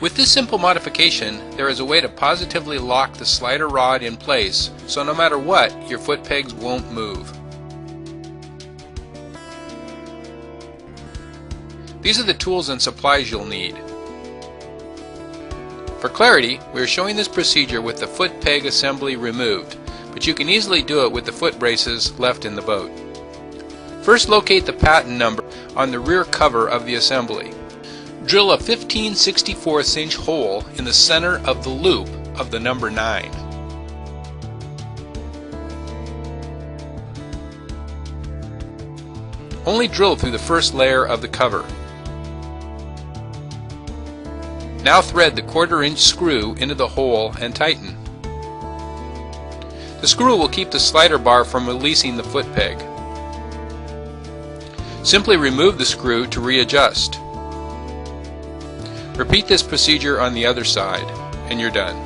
With this simple modification, there is a way to positively lock the slider rod in place so no matter what, your foot pegs won't move. These are the tools and supplies you'll need. For clarity, we are showing this procedure with the foot peg assembly removed, but you can easily do it with the foot braces left in the boat. First, locate the patent number on the rear cover of the assembly. Drill a 15/64 inch hole in the center of the loop of the number 9. Only drill through the first layer of the cover. Now thread the 1/4 inch screw into the hole and tighten. The screw will keep the slider bar from releasing the foot peg. Simply remove the screw to readjust. Repeat this procedure on the other side, and you're done.